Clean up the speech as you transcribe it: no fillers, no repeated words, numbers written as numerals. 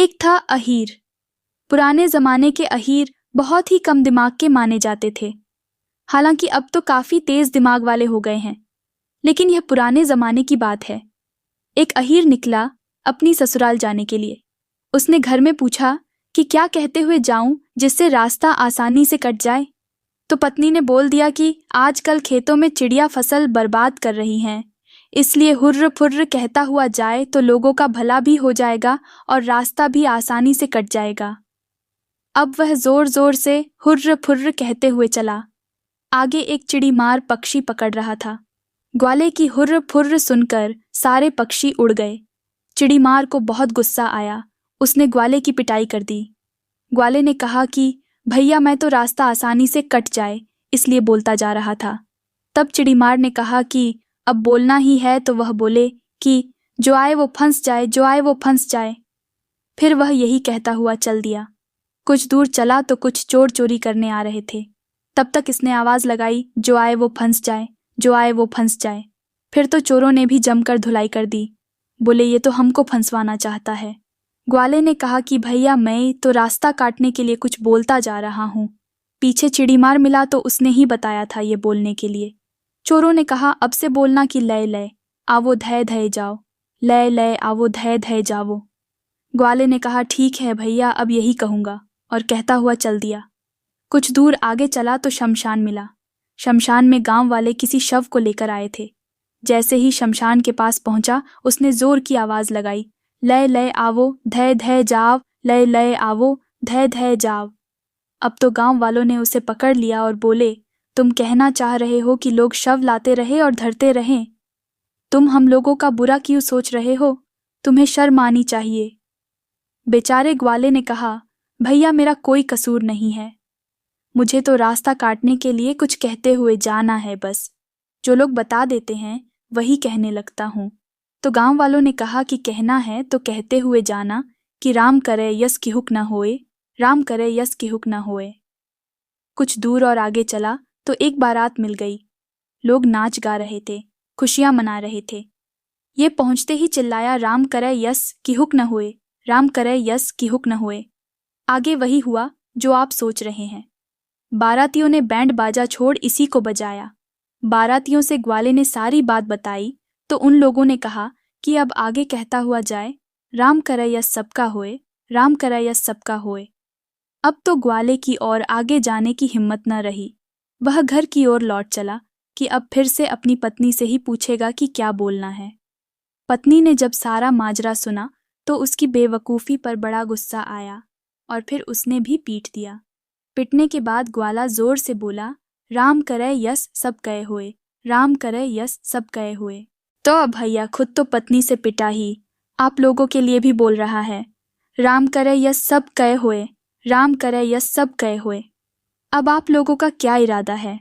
एक था अहीर। पुराने ज़माने के अहीर बहुत ही कम दिमाग के माने जाते थे। हालांकि अब तो काफ़ी तेज़ दिमाग वाले हो गए हैं, लेकिन यह पुराने ज़माने की बात है। एक अहीर निकला अपनी ससुराल जाने के लिए। उसने घर में पूछा कि क्या कहते हुए जाऊं जिससे रास्ता आसानी से कट जाए। तो पत्नी ने बोल दिया कि आजकल खेतों में चिड़िया फसल बर्बाद कर रही हैं, इसलिए हुर्र फुर्र कहता हुआ जाए तो लोगों का भला भी हो जाएगा और रास्ता भी आसानी से कट जाएगा। अब वह जोर जोर से हुर्र फुर्र कहते हुए चला। आगे एक चिड़ीमार पक्षी पकड़ रहा था। ग्वाले की हुर्र फुर्र सुनकर सारे पक्षी उड़ गए। चिड़ीमार को बहुत गुस्सा आया। उसने ग्वाले की पिटाई कर दी। ग्वाले ने कहा कि भैया, मैं तो रास्ता आसानी से कट जाए इसलिए बोलता जा रहा था। तब चिड़ीमार ने कहा कि अब बोलना ही है तो वह बोले कि जो आए वो फंस जाए, जो आए वो फंस जाए। फिर वह यही कहता हुआ चल दिया। कुछ दूर चला तो कुछ चोर चोरी करने आ रहे थे। तब तक इसने आवाज़ लगाई, जो आए वो फंस जाए, जो आए वो फंस जाए। फिर तो चोरों ने भी जमकर धुलाई कर दी। बोले ये तो हमको फंसवाना चाहता है। ग्वाले ने कहा कि भैया, मैं तो रास्ता काटने के लिए कुछ बोलता जा रहा हूँ। पीछे चिड़ीमार मिला तो उसने ही बताया था ये बोलने के लिए। चोरों ने कहा अब से बोलना कि लय लय आवो धय धय जाओ, लय लय आवो धय धय जावो। ग्वाले ने कहा ठीक है भैया, अब यही कहूँगा, और कहता हुआ चल दिया। कुछ दूर आगे चला तो शमशान मिला। शमशान में गांव वाले किसी शव को लेकर आए थे। जैसे ही शमशान के पास पहुंचा उसने जोर की आवाज़ लगाई, लय लय आवो धय धय जाव, लय लय आवो धय धय जाव। अब तो गांव वालों ने उसे पकड़ लिया और बोले, तुम कहना चाह रहे हो कि लोग शव लाते रहे और धरते रहें? तुम हम लोगों का बुरा क्यों सोच रहे हो? तुम्हें शर्म आनी चाहिए। बेचारे ग्वाले ने कहा, भैया मेरा कोई कसूर नहीं है, मुझे तो रास्ता काटने के लिए कुछ कहते हुए जाना है बस। जो लोग बता देते हैं वही कहने लगता हूँ। तो गांव वालों ने कहा कि कहना है तो कहते हुए जाना कि राम करे यस की हुक न होए, राम करे यस की हुक न होए। कुछ दूर और आगे चला तो एक बारात मिल गई। लोग नाच गा रहे थे, खुशियां मना रहे थे। ये पहुंचते ही चिल्लाया, राम करे यस की हुक न होए, राम करे यस की हुक न होए। आगे वही हुआ जो आप सोच रहे हैं। बारातियों ने बैंड बाजा छोड़ इसी को बजाया। बारातियों से ग्वाले ने सारी बात बताई तो उन लोगों ने कहा कि अब आगे कहता हुआ जाए, राम करे यस सबका होए, राम करे यस सबका होए। अब तो ग्वाले की ओर आगे जाने की हिम्मत न रही। वह घर की ओर लौट चला कि अब फिर से अपनी पत्नी से ही पूछेगा कि क्या बोलना है। पत्नी ने जब सारा माजरा सुना तो उसकी बेवकूफ़ी पर बड़ा गुस्सा आया और फिर उसने भी पीट दिया। पिटने के बाद ग्वाला जोर से बोला, राम करे यस सब कहे हुए, राम करे यस सब कहे हुए। तो अब भैया खुद तो पत्नी से पिटा ही आप लोगों के लिए भी बोल रहा है, राम करे यस सब कहे हुए, राम करे यस सब कहे हुए। अब आप लोगों का क्या इरादा है?